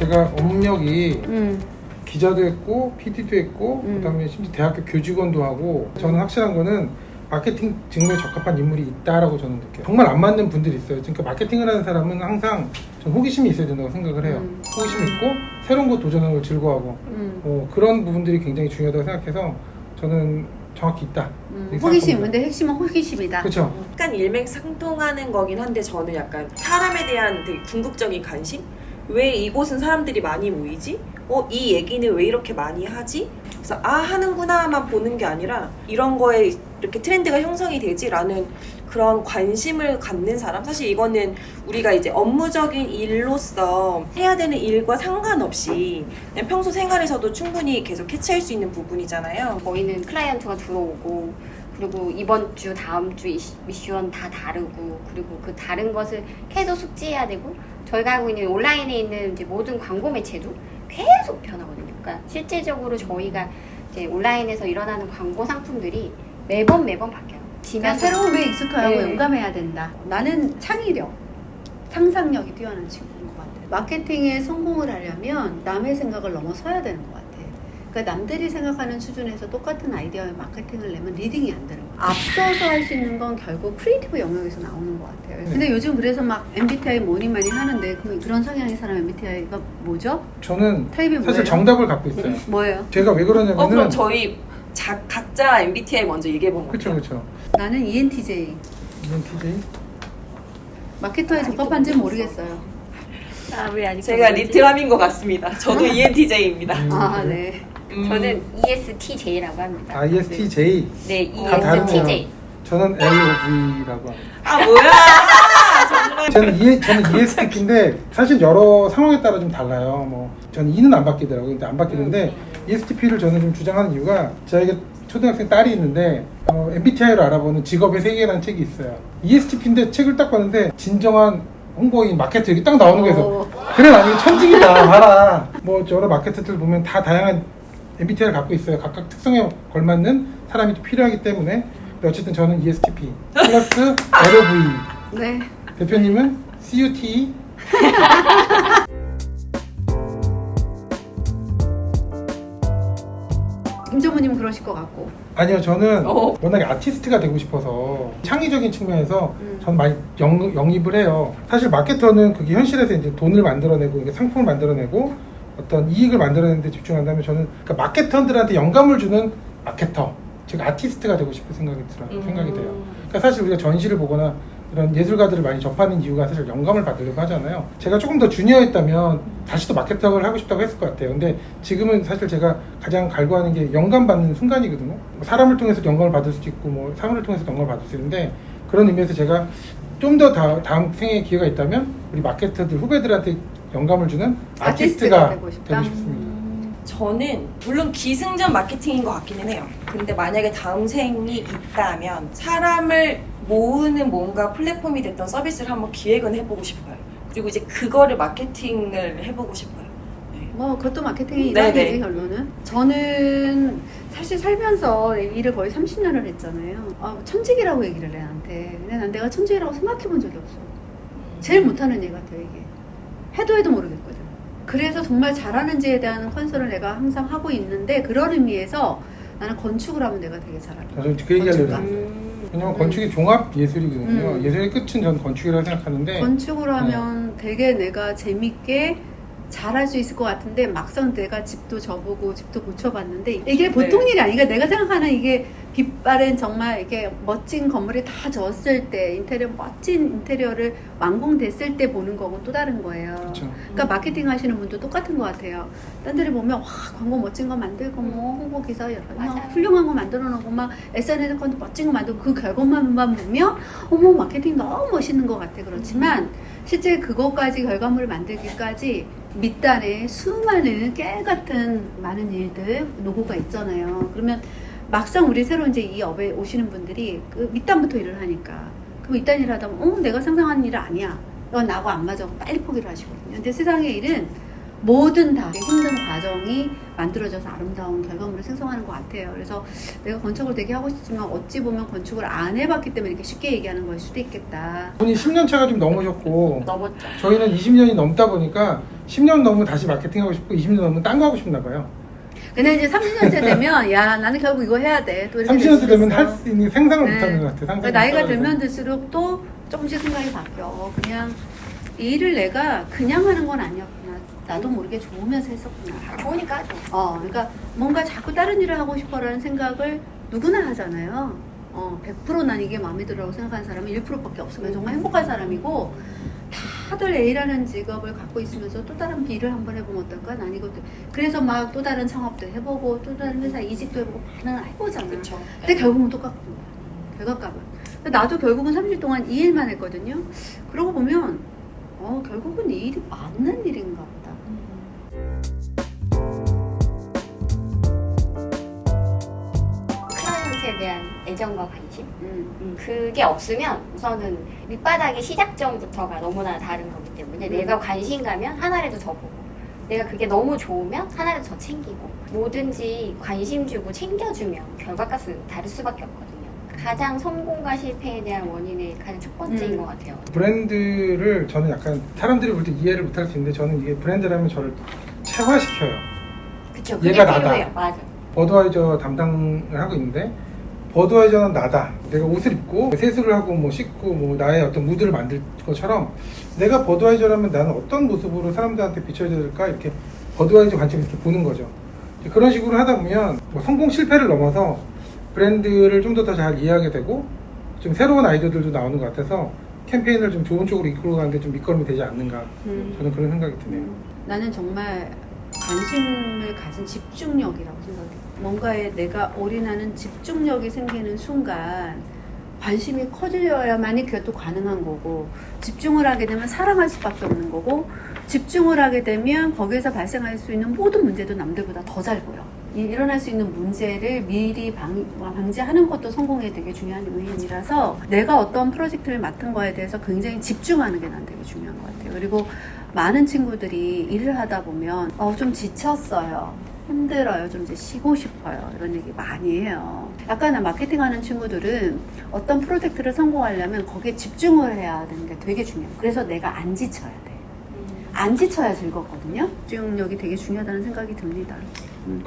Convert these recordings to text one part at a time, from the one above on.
제가 업력이 기자도 했고 PD도 했고 그다음에 심지어 대학교 교직원도 하고 저는 확실한 거는 마케팅 직무에 적합한 인물이 있다라고 저는 느껴요. 정말 안 맞는 분들이 있어요. 그러니까 마케팅을 하는 사람은 항상 전 호기심이 있어야 된다고 생각을 해요. 호기심 있고 새로운 거 도전하는 걸 즐거워하고 그런 부분들이 굉장히 중요하다고 생각해서 저는 정확히 있다. 호기심, 근데 핵심은 호기심이다. 그렇죠. 약간 일맥상통하는 거긴 한데 저는 약간 사람에 대한 되게 궁극적인 관심? 왜 이곳은 사람들이 많이 모이지? 이 얘기는 왜 이렇게 많이 하지? 그래서 하는구나만 보는 게 아니라 이런 거에 이렇게 트렌드가 형성이 되지라는 그런 관심을 갖는 사람? 사실 이거는 우리가 이제 업무적인 일로서 해야 되는 일과 상관없이 그냥 평소 생활에서도 충분히 계속 캐치할 수 있는 부분이잖아요. 저희는 클라이언트가 들어오고 그리고 이번 주 다음 주 미션 다 다르고 그리고 그 다른 것을 계속 숙지해야 되고 저희가 하고 있는 온라인에 있는 이제 모든 광고 매체도 계속 변하거든요. 그러니까 실제적으로 저희가 이제 온라인에서 일어나는 광고 상품들이 매번 바뀌어요. 그러니까 새로운 게 익숙하고 네. 용감해야 된다. 나는 창의력, 상상력이 뛰어난 친구인 것 같아요. 마케팅에 성공을 하려면 남의 생각을 넘어서야 되는 것 같아요. 그러니까 남들이 생각하는 수준에서 똑같은 아이디어의 마케팅을 내면 리딩이 안 되는 거예요. 앞서서 할 수 있는 건 결국 크리에이티브 영역에서 나오는 것 같아요. 근데 요즘 그래서 막 MBTI 많이 하는데 그런 성향의 사람 MBTI가 뭐죠? 저는 타입이 사실 뭐예요? 정답을 갖고 있어요. 뭐예요? 제가 왜 그러냐면은 그럼 저희 각자 MBTI 먼저 얘기해보면 그렇죠. 나는 ENTJ. ENTJ? 마케터에 적합한지는 모르겠어요. 왜 아직 제가 리트람인 것 같습니다. 저도 ENTJ입니다. 아, 네. 저는 ESTJ라고 합니다. ISTJ. 네, 다 다르네요. ESTJ. 저는 LOV라고 합니다. 뭐야? 정말. 저는 ESTP인데 사실 여러 상황에 따라 좀 달라요. 뭐 저는 E는 안 바뀌더라고요. 근데 안 바뀌는데 ESTP를 저는 좀 주장하는 이유가 저에게 초등학생 딸이 있는데 MBTI로 알아보는 직업의 세계라는 책이 있어요. ESTP인데 책을 딱 봤는데 진정한 홍보인 마케터 이렇게 딱 나오는 거에서 그래 나 이거 천직이다 봐라. 뭐 여러 마케터들 보면 다 다양한 MBTI를 갖고 있어요. 각각 특성에 걸맞는 사람이 또 필요하기 때문에. 근데 어쨌든 저는 ESTP 플러스 LOV. 네. 대표님은 CUT. 김정우님은 그러실 것 같고. 아니요, 저는 워낙에 아티스트가 되고 싶어서 창의적인 측면에서 저는 많이 영입을 해요. 사실 마케터는 그게 현실에서 이제 돈을 만들어내고 이게 상품을 만들어내고 어떤 이익을 만들어내는 데 집중한다면 저는 그러니까 마케터들한테 영감을 주는 마케터, 즉 아티스트가 되고 싶은 생각이 돼요. 그러니까 사실 우리가 전시를 보거나 이런 예술가들을 많이 접하는 이유가 사실 영감을 받으려고 하잖아요. 제가 조금 더 주니어였다면 다시 또 마케터를 하고 싶다고 했을 것 같아요. 근데 지금은 사실 제가 가장 갈구하는 게 영감 받는 순간이거든요. 사람을 통해서 영감을 받을 수도 있고 뭐 사물을 통해서 영감을 받을 수 있는데 그런 의미에서 제가 좀 더 다음 생에 기회가 있다면 우리 마케터들 후배들한테 영감을 주는 아티스트가 되고 싶습니다. 저는 물론 기승전 마케팅인 것 같기는 해요. 근데 만약에 다음 생이 있다면 사람을 모으는 뭔가 플랫폼이 됐던 서비스를 한번 기획은 해보고 싶어요. 그리고 이제 그거를 마케팅을 해보고 싶어요. 네. 뭐 그것도 마케팅의 네네. 일환이지 결론은. 저는 사실 살면서 일을 거의 30년을 했잖아요. 천직이라고 얘기를 해 나한테. 근데 난 내가 천직이라고 생각해 본 적이 없어. 제일 못하는 애 같아 이게. 해도 모르겠거든. 그래서 정말 잘하는지에 대한 컨설을 내가 항상 하고 있는데 그런 의미에서 나는 건축을 하면 내가 되게 잘할 거야. 저는 그 얘기하려고 했어요. 왜냐면 건축이 종합 예술이거든요. 예술의 끝은 저는 건축이라고 생각하는데 건축을 하면 되게 내가 재밌게 잘할 수 있을 것 같은데 막상 내가 집도 져보고 집도 고쳐봤는데 이게 보통 일이 아니니까 내가 생각하는 이게 빛바랜 정말 이렇게 멋진 건물이 다 졌을 때 멋진 인테리어를 완공됐을 때 보는 거고 또 다른 거예요. 그렇죠. 그러니까 마케팅 하시는 분도 똑같은 것 같아요. 딴 데를 보면 와 광고 멋진 거 만들고 뭐 홍보 기사 훌륭한 거 만들어 놓고 막 SNS 컨텐츠 멋진 거 만들고 그 결과만 보면 어머 마케팅 너무 멋있는 것 같아. 그렇지만 실제 그것까지 결과물을 만들기까지 밑단에 수많은 깨같은 많은 일들 노고가 있잖아요. 그러면 막상 우리 새로 이제 이 업에 오시는 분들이 그 밑단부터 일을 하니까 그럼 밑단 일을 하다 보면 내가 상상하는 일은 아니야. 넌 나하고 안 맞아. 빨리 포기를 하시거든요. 근데 세상의 일은 뭐든 다 힘든 과정이 만들어져서 아름다운 결과물을 생성하는 것 같아요. 그래서 내가 건축을 되게 하고 싶지만 어찌 보면 건축을 안 해봤기 때문에 이렇게 쉽게 얘기하는 걸 수도 있겠다. 분이 10년 차가 좀 넘으셨고 넘었죠. 저희는 20년이 넘다 보니까 10년 넘으면 다시 마케팅 하고 싶고 20년 넘으면 딴 거 하고 싶나 봐요. 근데 이제 30년째 되면 야 나는 결국 이거 해야 돼. 또 이렇게 될 30년째 수도 되면 있어. 할 수 있는 생각을 네. 못하는 것 같아요. 그러니까 나이가 들면 들수록 또 조금씩 생각이 바뀌어. 그냥 이 일을 내가 그냥 하는 건 아니었구나. 나도 모르게 좋으면서 했었구나. 좋으니까 하죠. 그러니까 뭔가 자꾸 다른 일을 하고 싶어라는 생각을 누구나 하잖아요. 100% 이게 마음에 들어라고 생각하는 사람은 1%밖에 없으면 정말 행복한 사람이고 다들 A라는 직업을 갖고 있으면서 또 다른 B를 한번 해보면 어떨까? 난 이것도 그래서 막 또 다른 창업도 해보고 또 다른 회사 이직도 해보고 많은 해보잖아. 그렇죠. 근데 결국은 똑같고 결과값은. 근데 나도 결국은 30년 동안 이 일만 했거든요. 그러고 보면 결국은 이 일이 맞는 일인가 보다. 클라이언트에 대한 애정과 관심. 그게 없으면 우선은 밑바닥의 시작점부터가 너무나 다른 거기 때문에 내가 관심 가면 하나라도 더 보고 내가 그게 너무 좋으면 하나라도 더 챙기고 뭐든지 관심 주고 챙겨주면 결과값은 다를 수밖에 없거든요. 가장 성공과 실패에 대한 원인의 가장 첫 번째인 것 같아요. 브랜드를 저는 약간 사람들이 볼 때 이해를 못할 수 있는데 저는 이게 브랜드라면 저를 체화시켜요. 그쵸? 그게 얘가 나다. 필요해요. 맞아. 버드와이저 담당을 하고 있는데 버드와이저는 나다. 내가 옷을 입고 세수를 하고 뭐 씻고 뭐 나의 어떤 무드를 만들 것처럼 내가 버드와이저라면 나는 어떤 모습으로 사람들한테 비춰져야 될까 이렇게 버드와이저 관점에서 이렇게 보는 거죠. 그런 식으로 하다 보면 뭐 성공 실패를 넘어서 브랜드를 좀 더 잘 이해하게 되고 좀 새로운 아이디어들도 나오는 것 같아서 캠페인을 좀 좋은 쪽으로 이끌어 가는데 좀 밑거름이 되지 않는가 저는 그런 생각이 드네요. 나는 정말 관심을 가진 집중력이라고 생각해요. 뭔가에 내가 올인하는 집중력이 생기는 순간 관심이 커져야만이 그것도 가능한 거고 집중을 하게 되면 사랑할 수밖에 없는 거고 집중을 하게 되면 거기에서 발생할 수 있는 모든 문제도 남들보다 더 잘 보여. 일어날 수 있는 문제를 미리 방지하는 것도 성공에 되게 중요한 요인이라서 내가 어떤 프로젝트를 맡은 거에 대해서 굉장히 집중하는 게 난 되게 중요한 것 같아요. 그리고 많은 친구들이 일을 하다 보면 좀 지쳤어요. 힘들어요. 좀 이제 쉬고 싶어요. 이런 얘기 많이 해요. 약간 마케팅하는 친구들은 어떤 프로젝트를 성공하려면 거기에 집중을 해야 되는 게 되게 중요해요. 그래서 내가 안 지쳐야 돼. 안 지쳐야 즐겁거든요. 집중력이 되게 중요하다는 생각이 듭니다.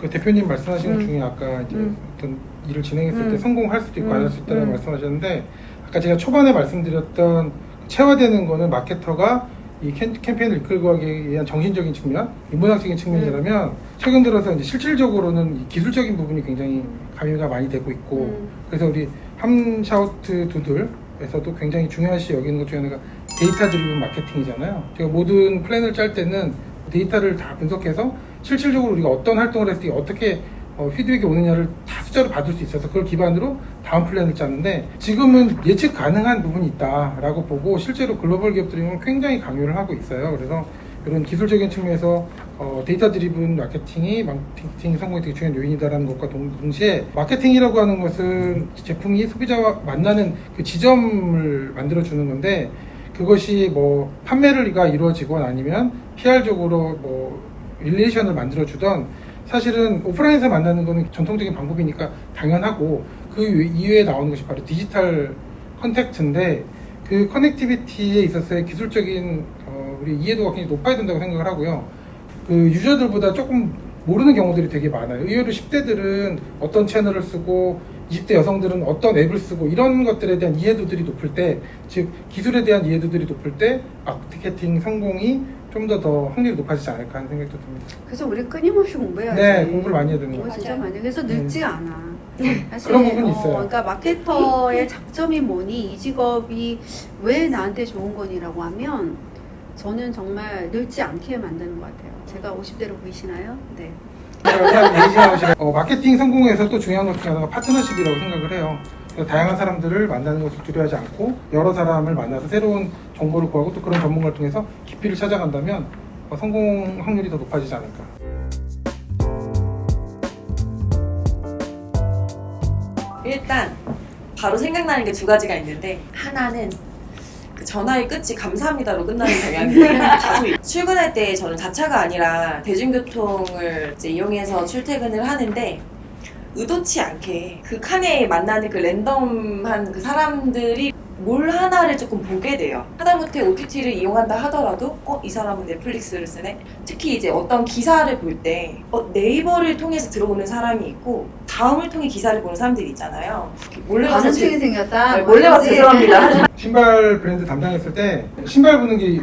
그 대표님 말씀하신 것 중에 아까 이제 어떤 일을 진행했을 때 성공할 수도 있고 안 할 수 있다는 말씀하셨는데 아까 제가 초반에 말씀드렸던 체화되는 거는 마케터가 이 캠페인을 이끌고 가기 위한 정신적인 측면, 인문학적인 측면이라면 최근 들어서 이제 실질적으로는 이 기술적인 부분이 굉장히 가미가 많이 되고 있고 그래서 우리 함샤우트 두들에서도 굉장히 중요시 여기는 것 중에 하나가 데이터 드리븐 마케팅이잖아요. 제가 모든 플랜을 짤 때는 데이터를 다 분석해서 실질적으로 우리가 어떤 활동을 했을 때 어떻게 피드백이 오느냐를 다 숫자로 받을 수 있어서 그걸 기반으로 다음 플랜을 짜는데 지금은 예측 가능한 부분이 있다라고 보고 실제로 글로벌 기업들이 굉장히 강요를 하고 있어요. 그래서 이런 기술적인 측면에서 데이터 드리븐 마케팅이 마케팅 성공에 되게 중요한 요인이다라는 것과 동시에 마케팅이라고 하는 것은 제품이 소비자와 만나는 그 지점을 만들어주는 건데 그것이 뭐 판매가 이루어지건 아니면 PR적으로 뭐 릴레이션을 만들어주던 사실은 오프라인에서 만나는 거는 전통적인 방법이니까 당연하고 그 이외에 나오는 것이 바로 디지털 컨택트인데 그 커넥티비티에 있어서의 기술적인 우리 이해도가 굉장히 높아야 된다고 생각을 하고요. 그 유저들보다 조금 모르는 경우들이 되게 많아요. 의외로 10대들은 어떤 채널을 쓰고 20대 여성들은 어떤 앱을 쓰고 이런 것들에 대한 이해도들이 높을 때, 즉 기술에 대한 이해도들이 높을 때 마케팅 성공이 좀 더 확률이 높아지지 않을까 하는 생각도 듭니다. 그래서 우리 끊임없이 공부해야지. 네, 공부를 많이 해야 되는 공부 것 진짜 같아요. 많이 해. 그래서 늙지 않아. 사실 그런 부분이 있어요. 그러니까 마케터의 장점이 뭐니, 이 직업이 왜 나한테 좋은 거니라고 하면 저는 정말 늙지 않게 만드는 것 같아요. 제가 50대로 보이시나요? 네. 마케팅 성공에서 또 중요한 것 중에 하나가 파트너십이라고 생각을 해요. 그래서 다양한 사람들을 만나는 것을 두려워하지 않고 여러 사람을 만나서 새로운 정보를 구하고 또 그런 전문가를 통해서 깊이를 찾아간다면 성공 확률이 더 높아지지 않을까. 일단 바로 생각나는 게 두 가지가 있는데 하나는 그 전화의 끝이 감사합니다로 끝나는 경향이 다소 있어요. 출근할 때 저는 자차가 아니라 대중교통을 이제 이용해서 출퇴근을 하는데 의도치 않게 그 칸에 만나는 그 랜덤한 그 사람들이 뭘 하나를 조금 보게 돼요. 하다못해 OTT를 이용한다 하더라도 이 사람은 넷플릭스를 쓰네? 특히 이제 어떤 기사를 볼 때 네이버를 통해서 들어오는 사람이 있고 다음을 통해 기사를 보는 사람들이 있잖아요. 몰래 가서 가능성이 생겼다. 네, 몰래 가서 죄송합니다. 신발 브랜드 담당했을 때 신발 보는 게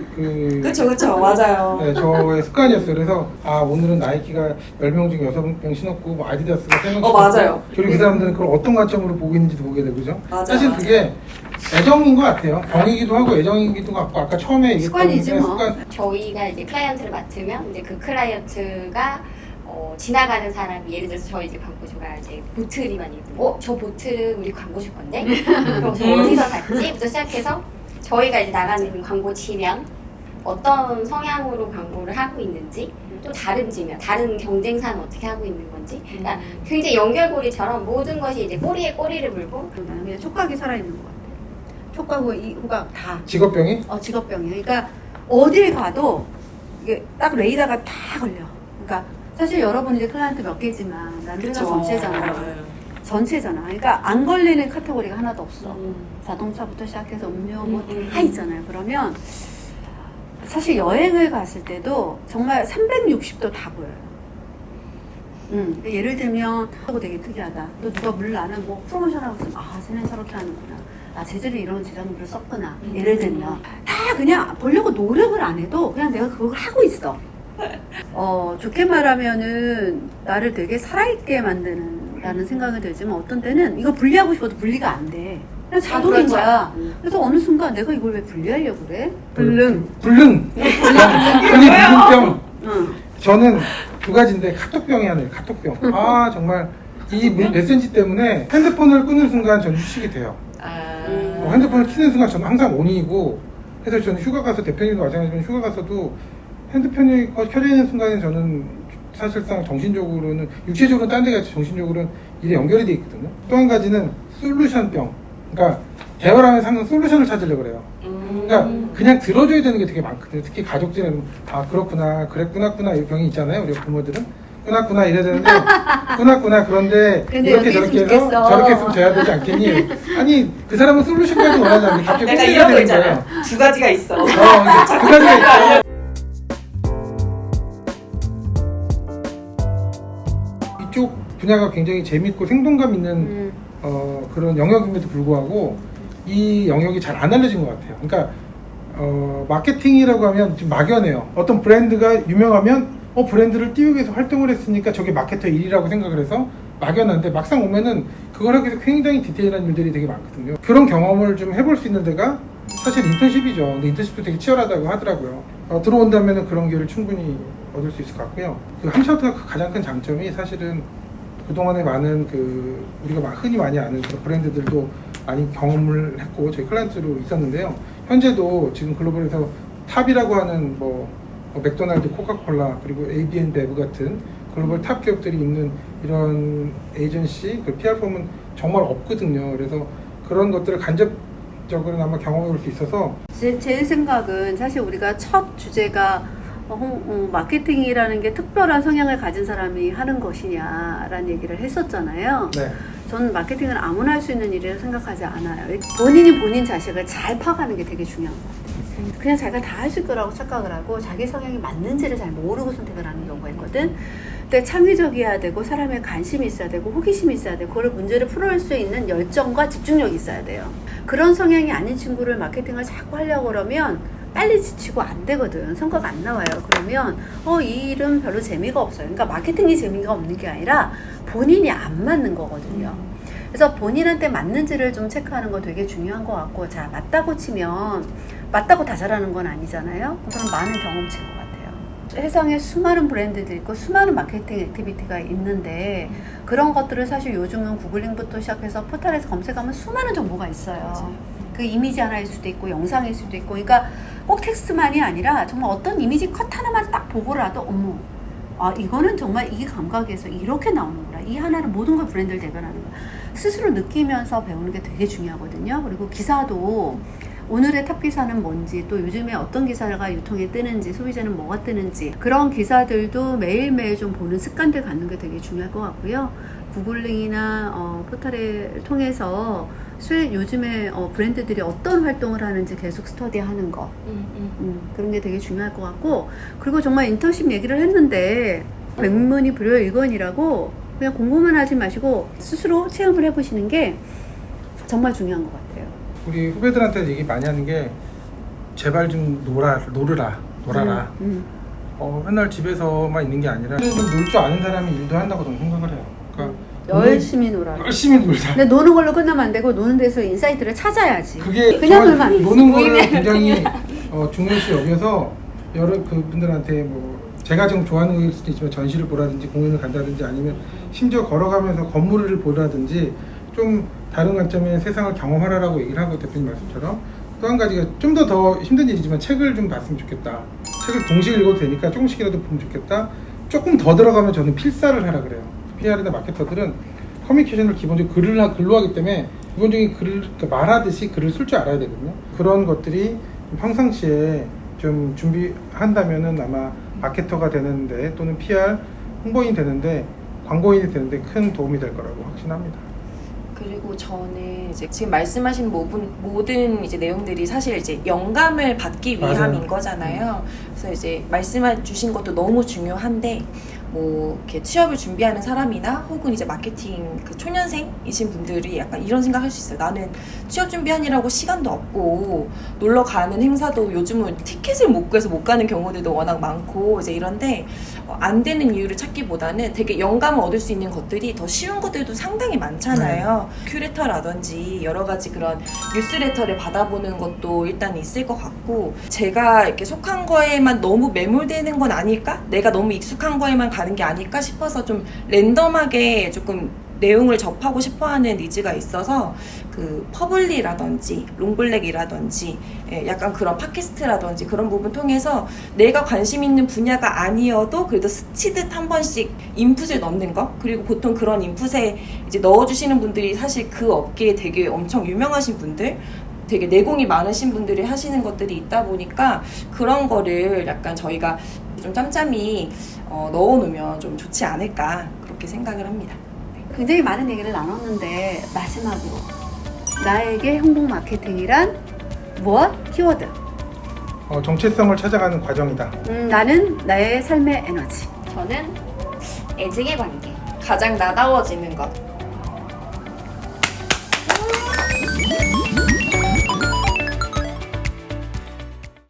그쵸 맞아요. 네, 저의 습관이었어요. 그래서 오늘은 나이키가 10명 중에 6명 신었고 뭐 아디다스가 3명 신었고 맞아요. 그리고 그 사람들은 그걸 어떤 관점으로 보고 있는지도 보게 되고 그죠? 맞아요, 사실 그게 애정인 것 같아요. 병이기도 하고 애정이기도 하고 아까 처음에 얘기했던 습관이지 뭐. 저희가 이제 클라이언트를 맡으면 이제 그 클라이언트가 지나가는 사람이 예를 들어서 저희 이제 광고주가 이제 보틀이 많이 있고 저 보틀은 우리 광고주 건데 그럼 저 어디서 샀지?부터 시작해서 저희가 이제 나가는 광고 지면 어떤 성향으로 광고를 하고 있는지 또 다른 지면 다른 경쟁사는 어떻게 하고 있는 건지 그러니까 굉장히 연결고리처럼 모든 것이 이제 꼬리에 꼬리를 물고 나는 그냥 촉각이 살아있는 것 같아. 촉각하고 이 후각 다. 직업병이? 직업병이에요. 그러니까 어딜 가도 이게 딱 레이더가 다 걸려. 그러니까 사실 여러분 이제 클라이언트 몇 개지만 나는 회사 전체잖아. 전체잖아. 그러니까 안 걸리는 카테고리가 하나도 없어. 자동차부터 시작해서 음료 뭐 다 있잖아요. 그러면 사실 여행을 갔을 때도 정말 360도 다 보여요. 예를 들면 하고 되게 특이하다. 너 누가 물 나는 뭐 프로모션하고 있으면 쟤는 저렇게 하는구나. 쟤들이 이런 제작물을 썼구나. 예를 들면 다 그냥 보려고 노력을 안 해도 그냥 내가 그걸 하고 있어. 좋게 말하면은 나를 되게 살아있게 만드는다는 생각이 들지만 어떤 때는 이거 분리하고 싶어도 분리가 안 돼. 그냥 자동인 그렇죠. 거야. 그래서 어느 순간 내가 이걸 왜 분리하려고 그래? 불능. 불능병. 응. 저는 두 가지인데 카톡병이 하나예요. 카톡병. 정말 이 메시지 때문에 핸드폰을 끊는 순간 전 휴식이 돼요. 핸드폰을 켜는 순간 저는 항상 온이고 그래서 저는 휴가 가서 대표님도 마찬가지지만 휴가 가서도 핸드폰이 켜져 있는 순간에 저는 사실상 정신적으로는 육체적으로는 딴 데 같이 정신적으로는 일에 연결이 돼 있거든요. 또 한 가지는 솔루션병. 그러니까 대화를 하면서 항상 솔루션을 찾으려고 그래요. 그러니까 그냥 들어줘야 되는 게 되게 많거든요. 특히 가족들은 그렇구나 그랬구나 이 병이 있잖아요. 우리 부모들은 꾸났구나 이래야 되는데 꾸났구나 그런데 이렇게 저렇게 해서 저렇게 했으면 돼야 되지 않겠니? 아니 그 사람은 솔루션까지 원하지 않는데 갑자기 내가 꽂혀야 이런 거 되는 있잖아. 거예요. 두 가지가 있어. 두 가지가 있어요. 이쪽 분야가 굉장히 재밌고 생동감 있는 그런 영역임에도 불구하고 이 영역이 잘 안 알려진 것 같아요. 그러니까 마케팅이라고 하면 좀 막연해요. 어떤 브랜드가 유명하면 브랜드를 띄우기 위해서 활동을 했으니까 저게 마케터의 일이라고 생각을 해서 막연한데 막상 오면은 그걸 하기 위해서 굉장히 디테일한 일들이 되게 많거든요. 그런 경험을 좀 해볼 수 있는 데가 사실 인턴십이죠. 근데 인턴십도 되게 치열하다고 하더라고요. 들어온다면은 그런 기회를 충분히 얻을 수 있을 것 같고요. 그 함샤우트가 가장 큰 장점이 사실은 그동안에 많은 우리가 흔히 많이 아는 그런 브랜드들도 많이 경험을 했고 저희 클라이언트로 있었는데요. 현재도 지금 글로벌에서 탑이라고 하는 맥도날드, 코카콜라 그리고 ABN 베브 같은 글로벌 탑 기업들이 있는 이런 에이전시, PR 펌은 정말 없거든요. 그래서 그런 것들을 간접적으로 아마 경험해 볼 수 있어서 제 생각은 사실 우리가 첫 주제가 마케팅이라는 게 특별한 성향을 가진 사람이 하는 것이냐라는 얘기를 했었잖아요. 네. 저는 마케팅은 아무나 할 수 있는 일이라고 생각하지 않아요. 본인이 본인 자식을 잘 파악하는 게 되게 중요한 것 같아요. 그냥 자기가 다 할 수 있을 거라고 착각을 하고 자기 성향이 맞는지를 잘 모르고 선택을 하는 경우가 있거든. 근데 창의적이어야 되고 사람의 관심이 있어야 되고 호기심이 있어야 되고 그걸 문제를 풀어낼 수 있는 열정과 집중력이 있어야 돼요. 그런 성향이 아닌 친구를 마케팅을 자꾸 하려고 그러면 빨리 지치고 안 되거든. 성과가 안 나와요. 그러면 이 일은 별로 재미가 없어요. 그러니까 마케팅이 재미가 없는 게 아니라 본인이 안 맞는 거거든요. 그래서 본인한테 맞는지를 좀 체크하는 거 되게 중요한 것 같고, 자, 맞다고 치면 맞다고 다 잘하는 건 아니잖아요. 그건 많은 경험치인 것 같아요. 세상에 수많은 브랜드들이 있고 수많은 마케팅 액티비티가 있는데 그런 것들을 사실 요즘은 구글링부터 시작해서 포털에서 검색하면 수많은 정보가 있어요. 맞아요. 그 이미지 하나일 수도 있고 영상일 수도 있고, 그러니까 꼭 텍스트만이 아니라 정말 어떤 이미지 컷 하나만 딱 보고라도 이거는 정말 이 감각에서 이렇게 나오는구나. 이 하나는 모든 걸 브랜드를 대변하는 거야. 스스로 느끼면서 배우는 게 되게 중요하거든요. 그리고 기사도 오늘의 탑 기사는 뭔지, 또 요즘에 어떤 기사가 유통에 뜨는지, 소비자는 뭐가 뜨는지, 그런 기사들도 매일매일 좀 보는 습관들 갖는 게 되게 중요할 것 같고요. 구글링이나 포털을 통해서 요즘에 브랜드들이 어떤 활동을 하는지 계속 스터디하는 거, 그런 게 되게 중요할 것 같고, 그리고 정말 인턴십 얘기를 했는데 백문이 불여일견이라고 그냥 공부만 하지 마시고 스스로 체험을 해보시는 게 정말 중요한 것 같아요. 우리 후배들한테 얘기 많이 하는 게 제발 좀 놀아라. 맨날 집에서만 있는 게 아니라 좀 놀 줄 아는 사람이 일도 한다고 저는 생각을 해요. 그러니까 열심히 놀아. 열심히 놀자. 근데 노는 걸로 끝나면 안 되고 노는 데서 인사이트를 찾아야지. 그게 그냥 정말 놀면 안 되지. 노는 거를 굉장히 중요시 여겨서 여러 그분들한테 뭐 제가 좀 좋아하는 일 수도 있지만 전시를 보라든지 공연을 간다든지 아니면 심지어 걸어가면서 건물을 보라든지 좀 다른 관점의 세상을 경험하라라고 얘기를 하고 대표님 말씀처럼 또 한 가지가 좀 더 힘든 일이지만 책을 좀 봤으면 좋겠다. 책을 동시에 읽어도 되니까 조금씩이라도 보면 좋겠다. 조금 더 들어가면 저는 필사를 하라 그래요. PR이나 마케터들은 커뮤니케이션을 기본적으로 글로 하기 때문에 기본적인 그러니까 말하듯이 글을 쓸 줄 알아야 되거든요. 그런 것들이 평상시에 좀 준비한다면은 아마 마케터가 되는데 또는 PR 홍보인이 되는데 광고인이 되는데 큰 도움이 될 거라고 확신합니다. 그리고 저는 이제 지금 말씀하신 모든 이제 내용들이 사실 이제 영감을 받기 위함인 맞아요. 거잖아요. 그래서 이제 말씀해 주신 것도 너무 중요한데 뭐 이렇게 취업을 준비하는 사람이나 혹은 이제 마케팅 그 초년생이신 분들이 약간 이런 생각할 수 있어요. 나는 취업 준비하느라고 시간도 없고 놀러 가는 행사도 요즘은 티켓을 못 구해서 못 가는 경우들도 워낙 많고 이제 이런데 안 되는 이유를 찾기보다는 되게 영감을 얻을 수 있는 것들이 더 쉬운 것들도 상당히 많잖아요. 큐레터라든지 여러 가지 그런 뉴스레터를 받아보는 것도 일단 있을 것 같고 제가 이렇게 속한 거에만 너무 매몰되는 건 아닐까? 내가 너무 익숙한 거에만 가는 게 아닐까 싶어서 좀 랜덤하게 조금 내용을 접하고 싶어하는 니즈가 있어서 그 퍼블리라든지 롱블랙이라든지 약간 그런 팟캐스트라든지 그런 부분 통해서 내가 관심 있는 분야가 아니어도 그래도 스치듯 한 번씩 인풋을 넣는 거 그리고 보통 그런 인풋에 이제 넣어주시는 분들이 사실 그 업계에 되게 엄청 유명하신 분들 되게 내공이 많으신 분들이 하시는 것들이 있다 보니까 그런 거를 약간 저희가 좀 짬짬이 넣어놓으면 좀 좋지 않을까 그렇게 생각을 합니다. 굉장히 많은 얘기를 나눴는데 마지막으로 나에게 홍보 마케팅이란 무엇? 키워드. 정체성을 찾아가는 과정이다. 나는 나의 삶의 에너지. 저는 애증의 관계. 가장 나다워지는 것.